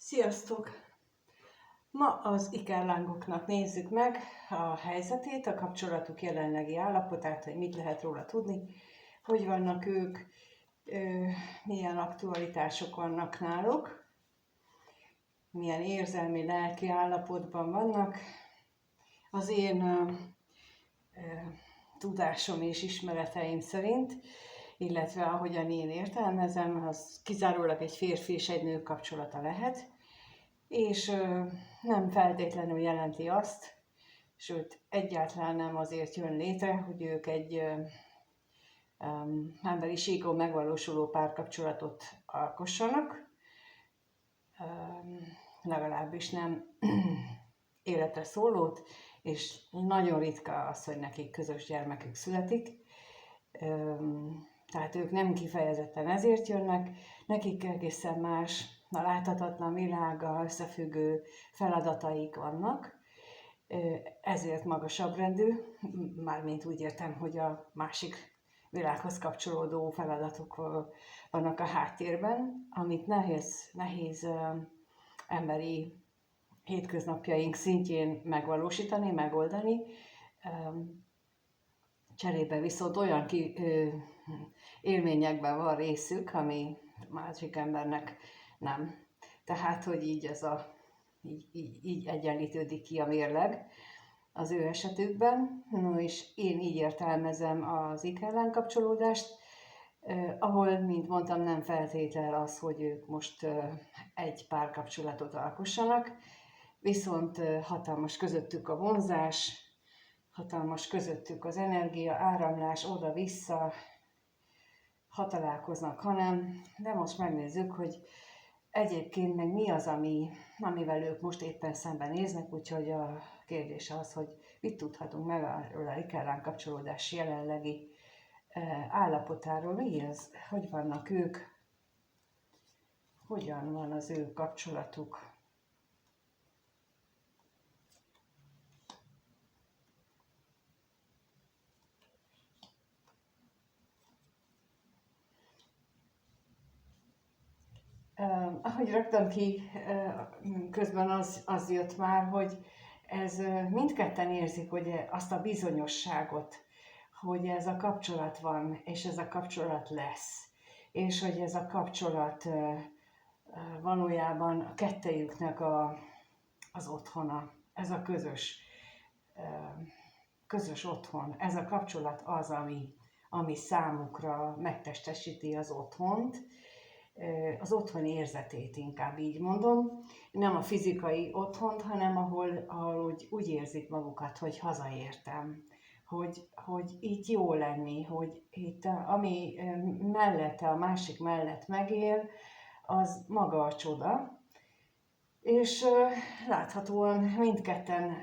Sziasztok! Ma az ikerlángoknak nézzük meg a helyzetét, a kapcsolatuk jelenlegi állapotát, hogy mit lehet róla tudni, hogy vannak ők, milyen aktualitások vannak náluk, milyen érzelmi, lelki állapotban vannak. Az én tudásom és ismereteim szerint, illetve ahogyan én értelmezem, az kizárólag egy férfi és egy nő kapcsolata lehet, és nem feltétlenül jelenti azt, sőt egyáltalán nem azért jön létre, hogy ők egy emberiségon megvalósuló párkapcsolatot alkossanak, legalábbis nem életre szólót, és nagyon ritka az, hogy nekik közös gyermekük születik. Tehát ők nem kifejezetten ezért jönnek, nekik egészen más, a láthatatlan világgal összefüggő feladataik vannak, ezért magasabb rendű, mármint úgy értem, hogy a másik világhoz kapcsolódó feladatok vannak a háttérben, amit nehéz emberi hétköznapjaink szintjén megvalósítani, megoldani. Cserébe viszont olyan élményekben van részük, ami másik embernek nem. Tehát, hogy így egyenlítődik ki a mérleg az ő esetükben. No, és én így értelmezem az ikerláng kapcsolódást, ahol, mint mondtam, nem feltétel az, hogy ők most egy párkapcsolatot alkossanak, viszont hatalmas közöttük a vonzás, hatalmas közöttük az energia, áramlás oda-vissza, ha találkoznak, ha nem. De most megnézzük, hogy egyébként meg mi az, amivel ők most éppen szembenéznek, úgyhogy a kérdés az, hogy mit tudhatunk meg arról a ikerláng kapcsolódás jelenlegi állapotáról, mi ez, hogy vannak ők, hogyan van az ő kapcsolatuk. Ahogy raktam ki, közben az jött már, hogy ez mindketten érzik, hogy azt a bizonyosságot, hogy ez a kapcsolat van, és ez a kapcsolat lesz, és hogy ez a kapcsolat valójában a kettejüknek az otthona, ez a közös otthon, ez a kapcsolat az, ami számukra megtestesíti az otthont, az otthon érzetét, inkább így mondom, nem a fizikai otthont, hanem ahol úgy érzik magukat, hogy hazaértem, hogy itt jó lenni, hogy itt ami mellette, a másik mellett megél, az maga a csoda, és láthatóan mindketten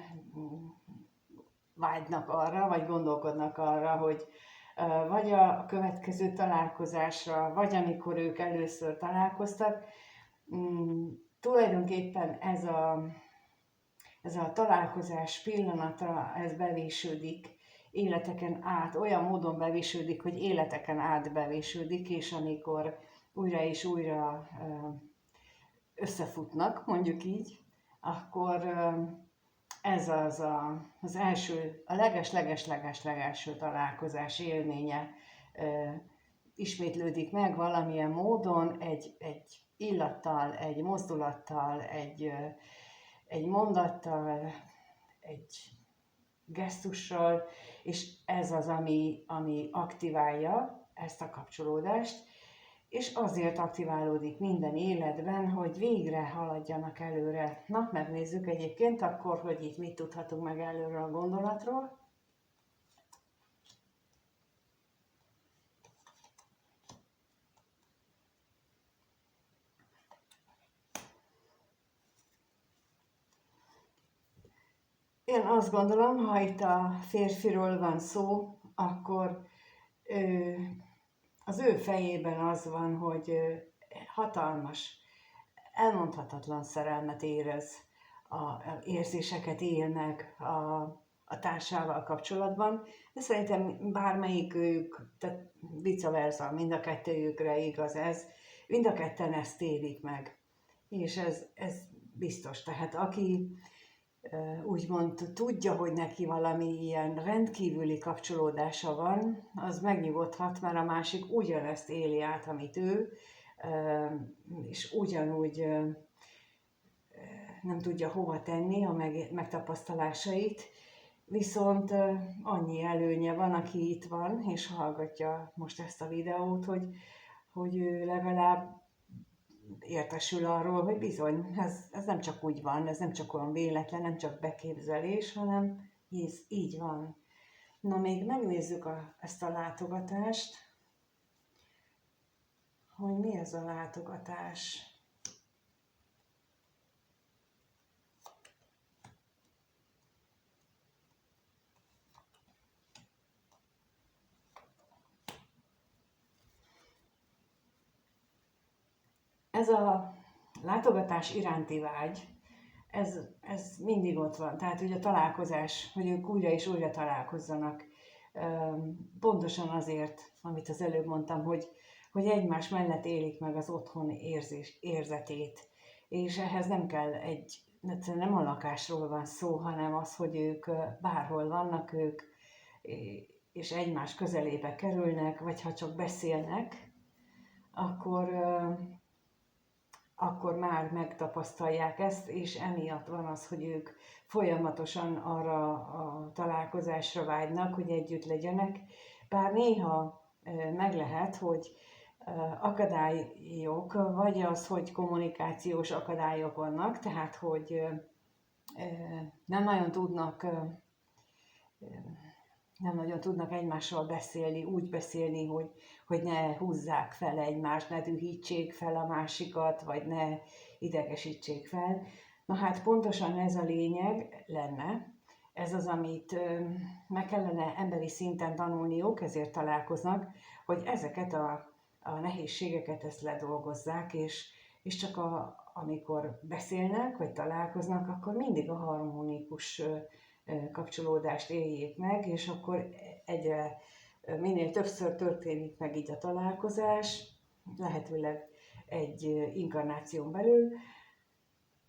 vágynak arra, vagy gondolkodnak arra, hogy vagy a következő találkozásra, vagy amikor ők először találkoztak, tulajdonképpen ez a találkozás pillanata, ez bevésődik életeken át, olyan módon bevésődik, hogy életeken át bevésődik, és amikor újra és újra összefutnak, mondjuk így, akkor ez az első, a leges-leges-leges-legelső találkozás élménye ismétlődik meg valamilyen módon, egy illattal, egy mozdulattal, egy mondattal, egy gesztussal, és ez az, ami aktiválja ezt a kapcsolódást, és azért aktiválódik minden életben, hogy végre haladjanak előre. Na, megnézzük egyébként akkor, hogy itt mit tudhatunk meg előre a gondolatról. Én azt gondolom, ha itt a férfiról van szó, akkor az ő fejében az van, hogy hatalmas, elmondhatatlan szerelmet érez, érzéseket élnek a társával kapcsolatban, de szerintem bármelyikük, tehát vice versa, mind a kettőjükre igaz ez, mind a ketten ezt élik meg. És ez biztos. Tehát aki úgymond tudja, hogy neki valami ilyen rendkívüli kapcsolódása van, az megnyugodhat, mert a másik ugyanezt éli át, amit ő, és ugyanúgy nem tudja hova tenni a megtapasztalásait, viszont annyi előnye van, aki itt van, és hallgatja most ezt a videót, hogy ő legalább értesül arról, hogy bizony, ez nem csak úgy van, ez nem csak olyan véletlen, nem csak beképzelés, hanem ez így van. Na, még megnézzük ezt a látogatást, hogy mi ez a látogatás. Ez a látogatás iránti vágy, ez mindig ott van. Tehát, hogy a találkozás, hogy ők újra és újra találkozzanak. Pontosan azért, amit az előbb mondtam, hogy egymás mellett élik meg az otthon érzetét. És ehhez nem kell nem a lakásról van szó, hanem az, hogy ők bárhol vannak ők, és egymás közelébe kerülnek, vagy ha csak beszélnek, akkor már megtapasztalják ezt, és emiatt van az, hogy ők folyamatosan arra a találkozásra vágynak, hogy együtt legyenek. Bár néha meg lehet, hogy akadályok, vagy az, hogy kommunikációs akadályok vannak, tehát hogy nem nagyon tudnak egymással beszélni, úgy beszélni, hogy ne húzzák fel egymást, ne dühítsék fel a másikat, vagy ne idegesítsék fel. Na hát pontosan ez a lényeg lenne, ez az, amit meg kellene emberi szinten tanulniuk, ezért találkoznak, hogy ezeket a nehézségeket ezt ledolgozzák, és csak amikor beszélnek, vagy találkoznak, akkor mindig a harmonikus kapcsolódást éljék meg, és akkor minél többször történik meg így a találkozás, lehetőleg egy inkarnáción belül,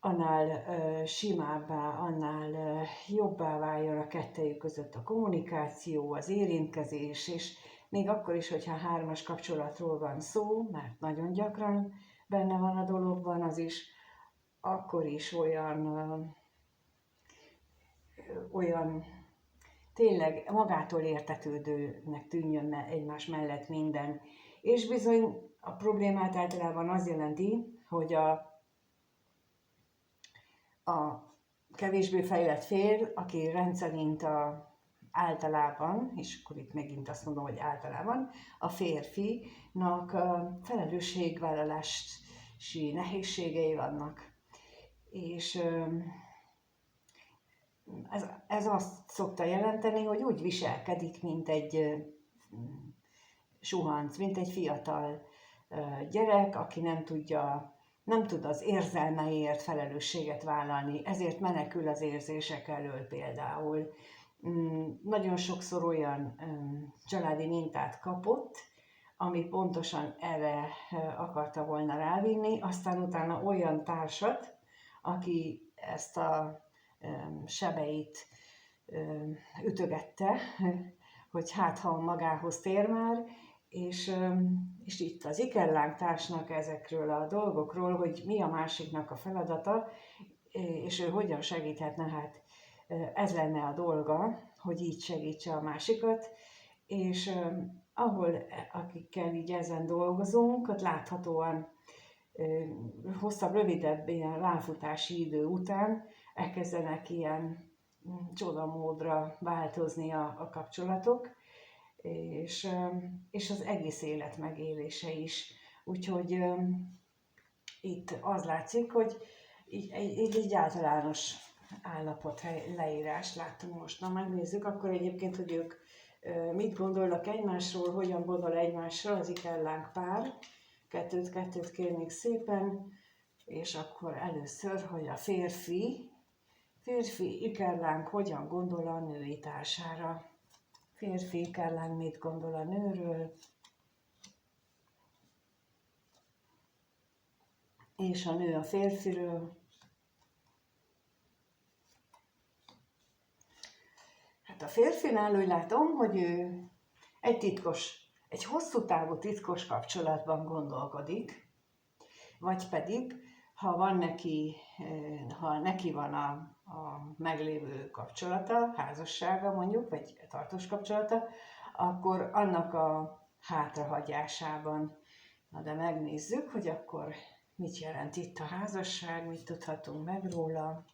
annál simábbá, annál jobbá váljon a kettejük között a kommunikáció, az érintkezés, és még akkor is, hogyha 3-as kapcsolatról van szó, mert nagyon gyakran benne van a dologban, az is, akkor is olyan tényleg magától értetődőnek tűnjön egymás mellett minden. És bizony a problémát általában az jelenti, hogy a kevésbé fejlett fél, aki rendszerint általában, és akkor itt megint azt mondom, hogy általában, a férfinak felelősségvállalási nehézségei vannak. És ez azt szokta jelenteni, hogy úgy viselkedik, mint egy suhanc, mint egy fiatal gyerek, aki nem tud az érzelmeiért felelősséget vállalni, ezért menekül az érzések elől például. Nagyon sokszor olyan családi mintát kapott, ami pontosan erre akarta volna rávinni, aztán utána olyan társat, aki ezt a sebeit ütögette, hogy hát ha magához tér már, és itt az ikerlángtársnak ezekről a dolgokról, hogy mi a másiknak a feladata, és ő hogyan segíthetne, hát ez lenne a dolga, hogy így segítse a másikat, és akikkel így ezen dolgozunk, ott láthatóan hosszabb, rövidebb ilyen ráfutási idő után elkezdenek ilyen csodamódra változni a kapcsolatok, és az egész élet megélése is. Úgyhogy itt az látszik, hogy így általános állapot leírás láttunk most. Na, megnézzük akkor egyébként, hogy ők mit gondolnak egymásról, hogyan gondol egymásról az ikerláng pár. Kettőt kérnék szépen, és akkor először, hogy a férfi ikerláng hogyan gondol a női társára. Férfi ikerláng mit gondol a nőről. és a nő a férfiről. Hát a férfinál úgy látom, hogy ő egy hosszú távú titkos kapcsolatban gondolkodik, vagy pedig, ha neki van a meglévő kapcsolata, házassága mondjuk, vagy tartós kapcsolata, akkor annak a hátrahagyásában. Na de megnézzük, hogy akkor mit jelent itt a házasság, mit tudhatunk meg róla.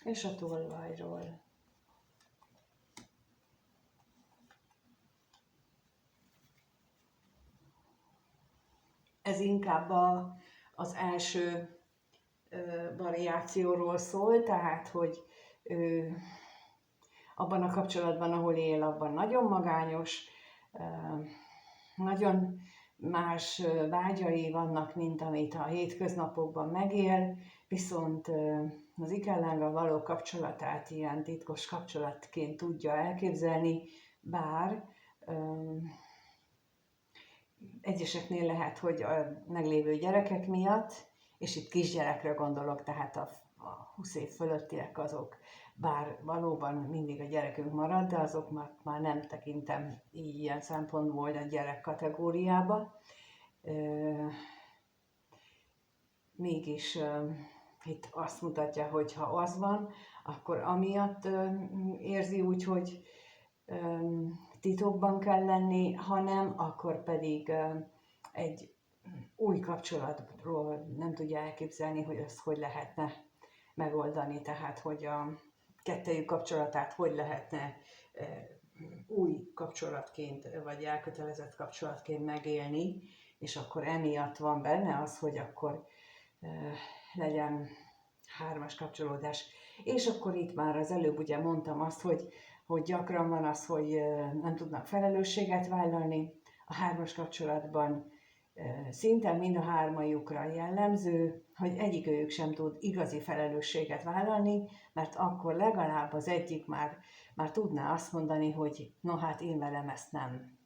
És a tolvajról. Ez inkább az első variációról szól, tehát, hogy abban a kapcsolatban, ahol él, abban nagyon magányos, nagyon más vágyai vannak, mint amit a hétköznapokban megél, viszont az ikellánggal való kapcsolatát ilyen titkos kapcsolatként tudja elképzelni, bár egyeseknél lehet, hogy a meglévő gyerekek miatt, és itt kisgyerekre gondolok, tehát a 20 év fölöttiek azok, bár valóban mindig a gyerekünk marad, de azok már nem tekintem így ilyen szempontból a gyerek kategóriába. Mégis itt azt mutatja, hogy ha az van, akkor amiatt érzi úgy, hogy titokban kell lenni, ha nem, akkor pedig egy új kapcsolatról nem tudja elképzelni, hogy ezt hogy lehetne megoldani, tehát hogy a kettejük kapcsolatát hogy lehetne új kapcsolatként, vagy elkötelezett kapcsolatként megélni, és akkor emiatt van benne az, hogy akkor legyen hármas kapcsolódás. És akkor itt már az előbb ugye mondtam azt, hogy gyakran van az, hogy nem tudnak felelősséget vállalni. A hármas kapcsolatban szinte mind a hármajukra jellemző, hogy egyikőjük sem tud igazi felelősséget vállalni, mert akkor legalább az egyik már tudná azt mondani, hogy no hát én velem ezt nem.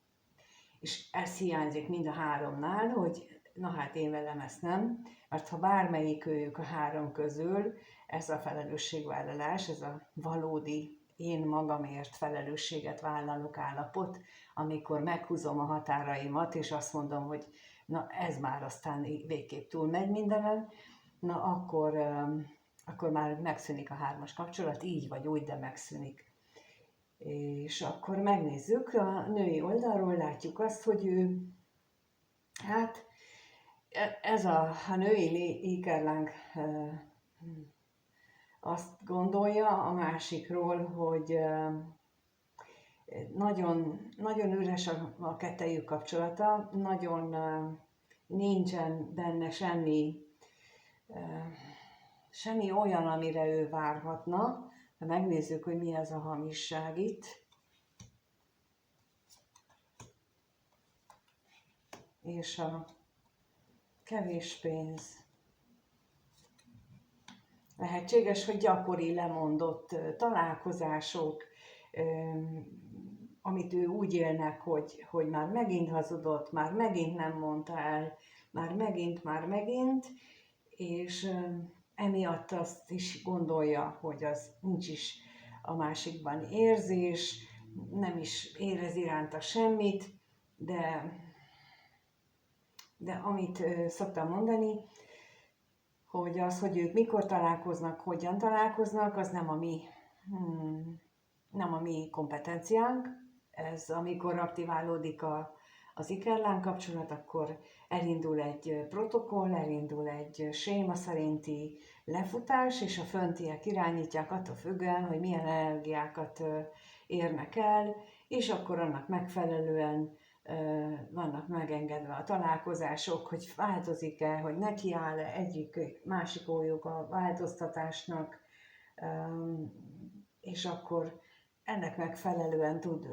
És ez hiányzik mind a háromnál, hogy na hát én velem ezt nem, mert ha bármelyikőjük a három közül ez a felelősségvállalás, ez a valódi én magamért felelősséget vállalok állapot, amikor meghúzom a határaimat, és azt mondom, hogy na ez már aztán végképp túlmegy mindenen, na akkor már megszűnik a hármas kapcsolat, így vagy úgy, de megszűnik. És akkor megnézzük, a női oldalról látjuk azt, hogy ő, hát ez a női ékerlánk azt gondolja a másikról, hogy nagyon, nagyon üres a kettejük kapcsolata, nagyon nincsen benne semmi olyan, amire ő várhatna. De megnézzük, hogy mi ez a hamisság itt. És a kevés pénz. Lehetséges, hogy gyakori lemondott találkozások, amit ő úgy élnek, hogy már megint hazudott, már megint nem mondta el, már megint, és emiatt azt is gondolja, hogy az nincs is a másikban érzés, nem is érez iránta semmit, de amit szoktam mondani, hogy az, hogy ők mikor találkoznak, hogyan találkoznak, az nem a mi kompetenciánk. Ez amikor aktiválódik az ikerlán kapcsolat, akkor elindul egy protokoll, elindul egy séma szerinti lefutás, és a föntiek irányítják attól függően, hogy milyen energiákat érnek el, és akkor annak megfelelően vannak megengedve a találkozások, hogy változik-e, hogy nekiáll-e egyik másik ójuk a változtatásnak, és akkor ennek megfelelően tud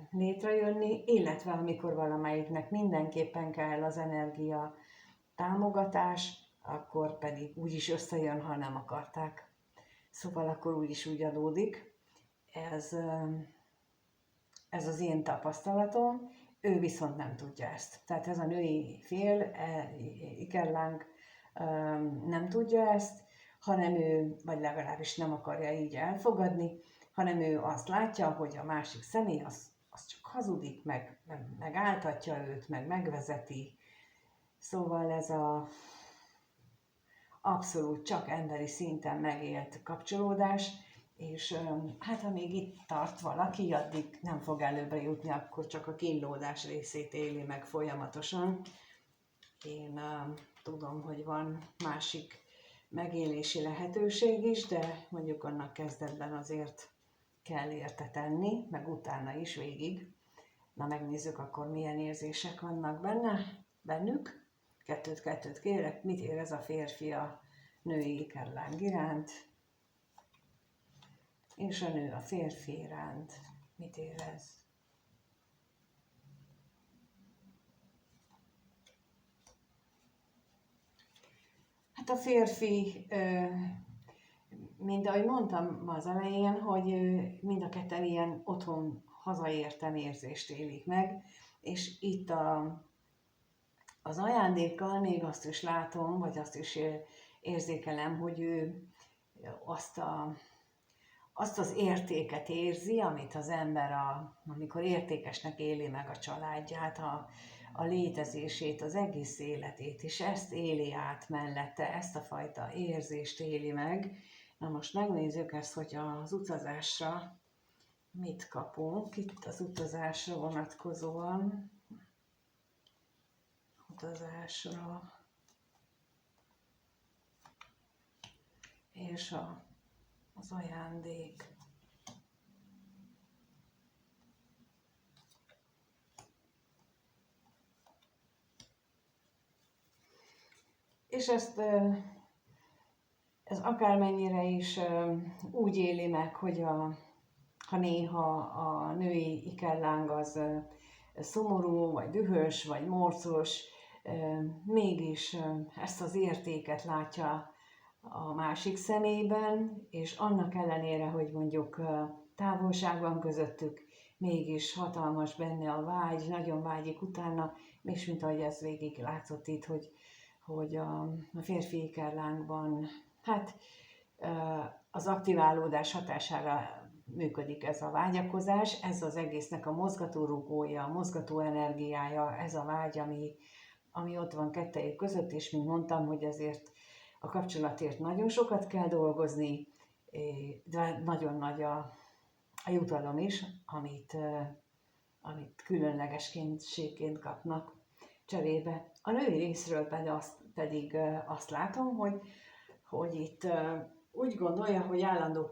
létrejönni, illetve amikor valamelyiknek mindenképpen kell az energia támogatás, akkor pedig úgy is összejön, ha nem akarták. Szóval akkor úgy is úgy adódik. Ez ez az én tapasztalatom, ő viszont nem tudja ezt. Tehát ez a női fél, Ikerláng nem tudja ezt, hanem ő, vagy legalábbis nem akarja így elfogadni, hanem ő azt látja, hogy a másik személy az csak hazudik, meg áltatja őt, meg megvezeti. Szóval ez a abszolút csak emberi szinten megélt kapcsolódás, és hát amíg itt tart valaki, addig nem fog előbbre jutni, akkor csak a kínlódás részét éli meg folyamatosan. Én tudom, hogy van másik megélési lehetőség is, de mondjuk annak kezdetben azért kell érte tenni, meg utána is végig. Na megnézzük akkor, milyen érzések vannak bennük. Kettőt kérek, mit érez a férfi a női ikerláng iránt, és a nő a férfi iránt mit érez. Hát a férfi, mint ahogy mondtam az elején, hogy mind a ketten ilyen otthon hazaértem érzést élik meg, és itt az ajándékkal még azt is látom, vagy azt is érzékelem, hogy ő azt az értéket érzi, amit az ember, amikor értékesnek éli meg a családját, a létezését, az egész életét, és ezt éli át mellette, ezt a fajta érzést éli meg. Na most megnézzük ezt, hogy az utazásra mit kapunk. Itt az utazásra vonatkozóan. Utazásra. És az ajándék. És ez akármennyire is úgy éli meg, hogy ha néha a női ikerláng az szomorú, vagy dühös, vagy morcos, mégis ezt az értéket látja a másik szemében, és annak ellenére, hogy mondjuk távolságban közöttük, mégis hatalmas benne a vágy, nagyon vágyik utána, és mint ahogy ez végig látszott itt, hogy a férfi ikerlángban, hát az aktiválódás hatására működik ez a vágyakozás, ez az egésznek a mozgatórugója, a mozgató energiája, ez a vágy, ami ott van kettejük között, és mint mondtam, hogy ezért a kapcsolatért nagyon sokat kell dolgozni, de nagyon nagy a jutalom is, amit különlegességként kapnak cserébe. A női részről pedig azt látom, hogy itt úgy gondolja, hogy állandó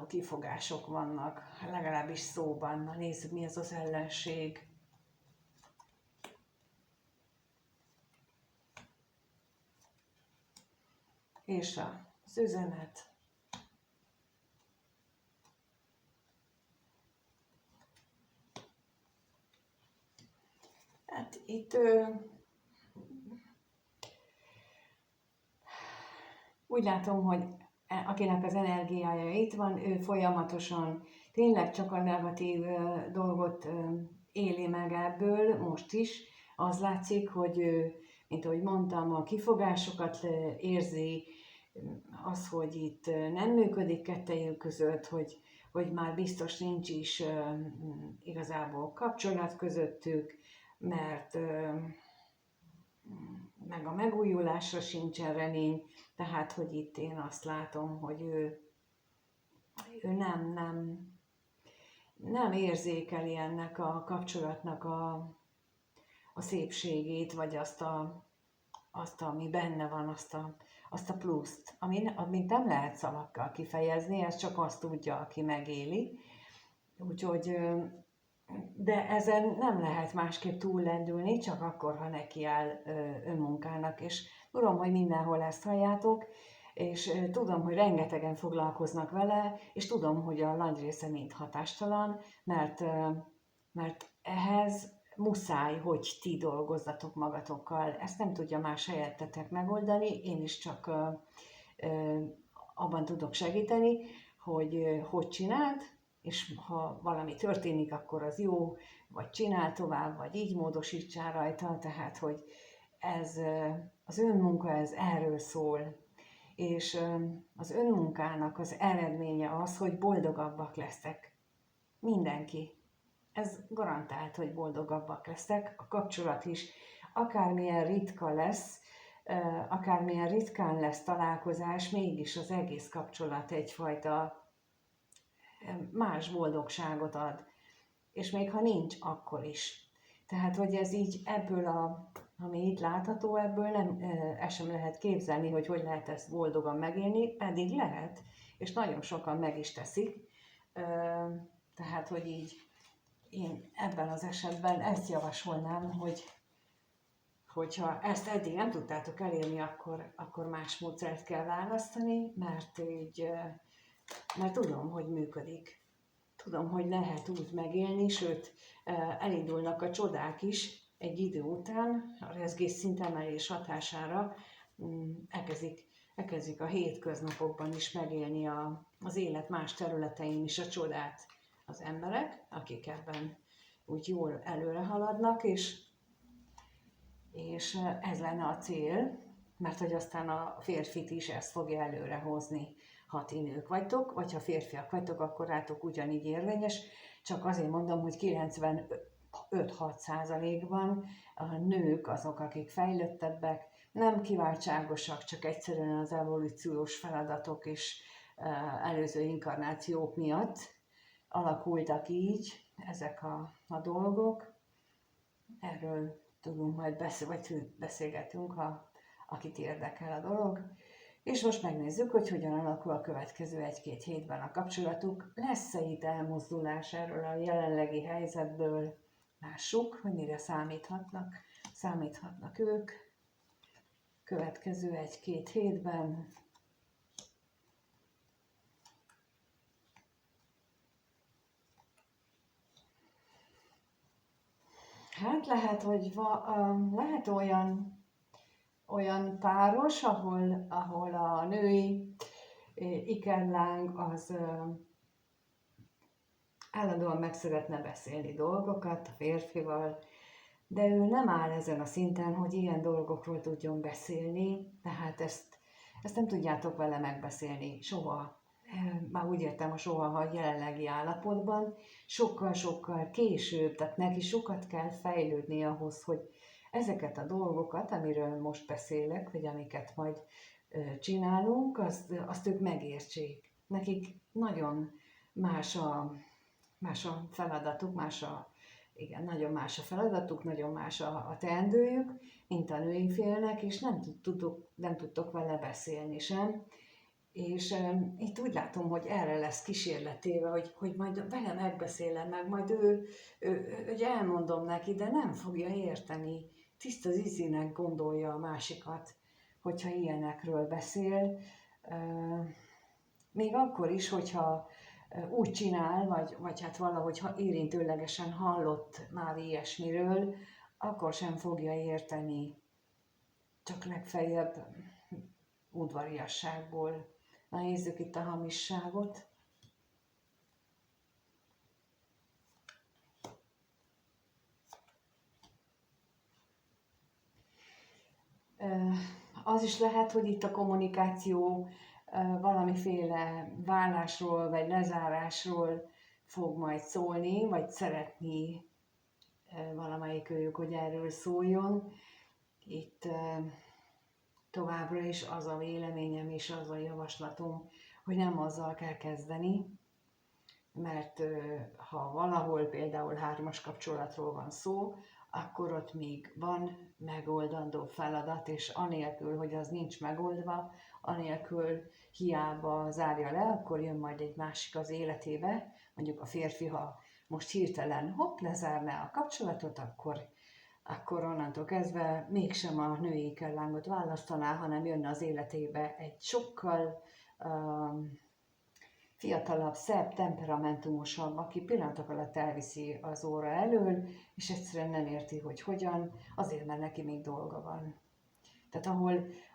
kifogások vannak, legalábbis szóban. Na nézzük, mi ez az ellenség. És az üzenet. Hát itt úgy látom, hogy akinek az energiája itt van, ő folyamatosan tényleg csak a negatív dolgot éli meg ebből, most is. Az látszik, hogy ő, mint ahogy mondtam, a kifogásokat érzi, az, hogy itt nem működik kettejük között, hogy már biztos nincs is igazából kapcsolat közöttük, mert meg a megújulásra sincsen remény, tehát, hogy itt én azt látom, hogy ő nem érzékeli ennek a kapcsolatnak a szépségét, vagy azt, ami benne van, azt a pluszt, amit nem lehet szavakkal kifejezni, ez csak azt tudja, aki megéli. Úgyhogy, de ezen nem lehet másképp túllendülni, csak akkor, ha nekiáll önmunkának, és tudom, hogy mindenhol ezt halljátok, és tudom, hogy rengetegen foglalkoznak vele, és tudom, hogy a nagy része mind hatástalan, mert ehhez muszáj, hogy ti dolgozzatok magatokkal. Ezt nem tudja más helyettetek megoldani, én is csak abban tudok segíteni, hogy csináld, és ha valami történik, akkor az jó, vagy csinál tovább, vagy így módosítsál rajta, tehát hogy ez, az önmunka, ez erről szól, és az önmunkának az eredménye az, hogy boldogabbak lesztek. Mindenki. Ez garantált, hogy boldogabbak lesztek, a kapcsolat is. Akármilyen ritka lesz, akármilyen ritkán lesz találkozás, mégis az egész kapcsolat egyfajta más boldogságot ad. És még ha nincs, akkor is. Tehát, hogy ez így ebből ami itt látható, ebből nem, ezt sem lehet képzelni, hogy lehet ezt boldogan megélni, pedig lehet, és nagyon sokan meg is teszik. Tehát, hogy így én ebben az esetben ezt javasolnám, hogyha ezt eddig nem tudtátok elérni, akkor más módszert kell választani, mert tudom, hogy működik. Tudom, hogy lehet úgy megélni, sőt, elindulnak a csodák is egy idő után, a rezgés szintemelés hatására elkezdik a hétköznapokban is megélni az élet más területein is a csodát az emberek, akik ebben úgy jól előre haladnak, és ez lenne a cél, mert hogy aztán a férfit is ezt fogja előre hozni. Ha ti nők vagytok, vagy ha férfiak vagytok, akkor rátok ugyanígy érvényes, csak azért mondom, hogy 95-6%-ban a nők azok, akik fejlettebbek, nem kiváltságosak, csak egyszerűen az evolúciós feladatok és előző inkarnációk miatt alakultak így ezek a dolgok. Erről tudunk majd beszélgetünk, akit érdekel a dolog. És most megnézzük, hogy hogyan alakul a következő 1-2 hétben a kapcsolatuk. Lesz-e itt elmozdulás erről a jelenlegi helyzetből? Lássuk, hogy mire számíthatnak ők. Következő 1-2 hétben. Hát lehet, hogy lehet olyan páros, ahol a női ikerláng az állandóan meg szeretne beszélni dolgokat a férfival, de ő nem áll ezen a szinten, hogy ilyen dolgokról tudjon beszélni, tehát ezt nem tudjátok vele megbeszélni soha. Már úgy értem, a soha a jelenlegi állapotban, sokkal-sokkal később, tehát neki sokat kell fejlődni ahhoz, hogy ezeket a dolgokat, amiről most beszélek, vagy amiket majd csinálunk, azt ők megértsék. Nekik nagyon más a feladatuk, nagyon más a feladatuk, nagyon más a teendőjük, mint a női félnek, és nem tudtok vele beszélni sem. És itt úgy látom, hogy erre lesz kísérletéve, hogy majd vele megbeszélem, meg majd hogy elmondom neki, de nem fogja érteni. Tiszta zizinek gondolja a másikat, hogyha ilyenekről beszél. Még akkor is, hogyha úgy csinál, vagy hát valahogy érintőlegesen hallott már ilyesmiről, akkor sem fogja érteni, csak legfeljebb udvariasságból. Na, nézzük itt a hamisságot. Az is lehet, hogy itt a kommunikáció valamiféle vállásról vagy lezárásról fog majd szólni, vagy szeretni valamelyik őjük, hogy erről szóljon. Itt továbbra is az a véleményem és az a javaslatom, hogy nem azzal kell kezdeni, mert ha valahol például 3-as kapcsolatról van szó, akkor ott még van megoldandó feladat, és anélkül, hogy az nincs megoldva, anélkül hiába zárja le, akkor jön majd egy másik az életébe, mondjuk a férfi, ha most hirtelen lezárná a kapcsolatot, akkor onnantól kezdve mégsem a női ikerlángot választaná, hanem jönne az életébe egy sokkal fiatalabb, szebb, temperamentumosabb, aki pillanatok alatt elviszi az óra elől, és egyszerűen nem érti, hogy hogyan, azért, mert neki még dolga van. Tehát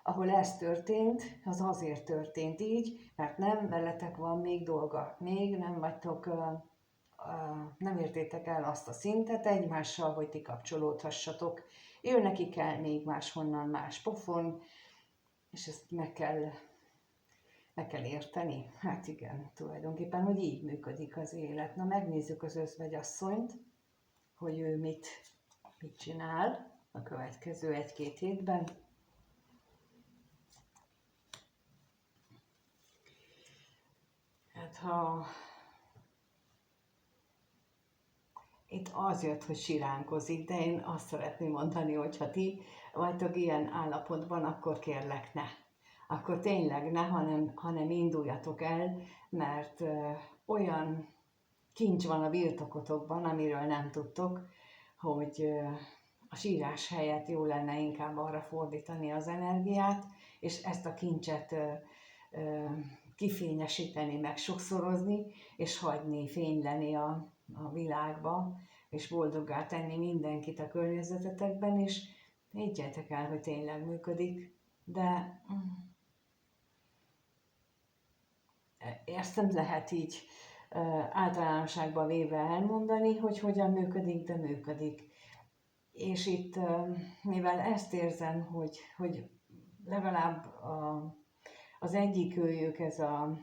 ahol ez történt, az azért történt így, mert nem veletek van még dolga. Még nem vagytok, nem értétek el azt a szintet egymással, hogy ti kapcsolódhassatok. Neki kell még máshonnan más pofon, és ezt meg kell érteni. Hát igen, tulajdonképpen, hogy így működik az élet. Na, megnézzük az özvegyasszonyt, hogy ő mit csinál a következő 1-2 hétben. Hát ha itt az jött, hogy siránkozik, de én azt szeretném mondani, hogy ha ti vagytok ilyen állapotban, akkor kérlek ne. Akkor tényleg ne, hanem induljatok el, mert olyan kincs van a birtokotokban, amiről nem tudtok, hogy a sírás helyett jó lenne inkább arra fordítani az energiát, és ezt a kincset kifényesíteni, meg sokszorozni, és hagyni fényleni a világba, és boldoggá tenni mindenkit a környezetetekben, és higgyétek el, hogy tényleg működik, de ezt nem lehet így általánosságban véve elmondani, hogy hogyan működik, de működik. És itt, mivel ezt érzem, hogy legalább az egyik őjük ez a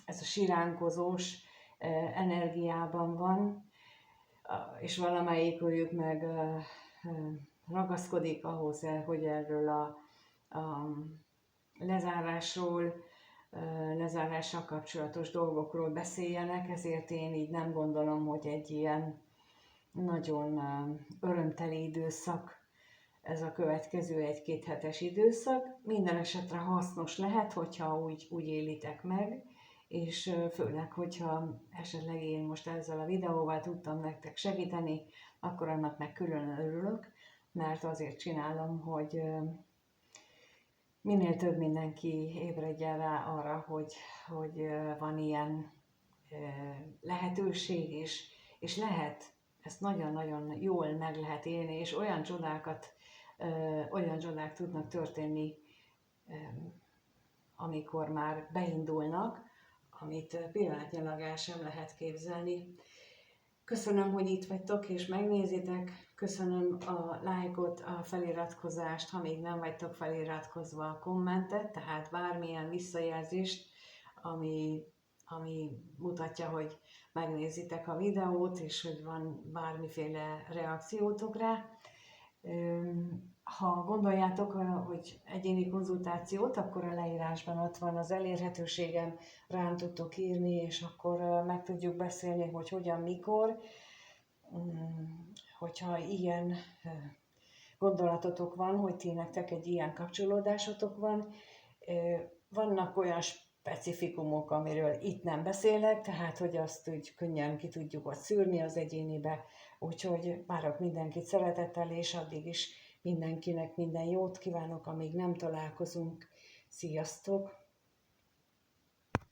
siránkozós energiában van, és valamelyik őjük meg ragaszkodik ahhoz, hogy erről a lezárással kapcsolatos dolgokról beszéljenek, ezért én így nem gondolom, hogy egy ilyen nagyon örömteli időszak ez a következő 1-2 hetes időszak. Minden esetre hasznos lehet, hogyha úgy élitek meg, és főleg, hogyha esetleg én most ezzel a videóval tudtam nektek segíteni, akkor annak meg külön örülök, mert azért csinálom, hogy minél több mindenki ébredjen rá arra, hogy van ilyen lehetőség, és lehet, ezt nagyon-nagyon jól meg lehet élni, és olyan csodák tudnak történni, amikor már beindulnak, amit pillanatnyilag el sem lehet képzelni. Köszönöm, hogy itt vagytok és megnézitek, köszönöm a lájkot, a feliratkozást, ha még nem vagytok feliratkozva, a kommentet, tehát bármilyen visszajelzést, ami mutatja, hogy megnézitek a videót, és hogy van bármiféle reakciótok rá. Ha gondoljátok, hogy egyéni konzultációt, akkor a leírásban ott van az elérhetőségem, rám tudtok írni, és akkor meg tudjuk beszélni, hogy hogyan, mikor. Hogyha ilyen gondolatotok van, hogy ti nektek egy ilyen kapcsolódásotok van, vannak olyan specifikumok, amiről itt nem beszélek, tehát hogy azt úgy könnyen ki tudjuk ott szűrni az egyénibe, úgyhogy várok mindenkit szeretettel, és addig is mindenkinek minden jót kívánok, amíg nem találkozunk. Sziasztok!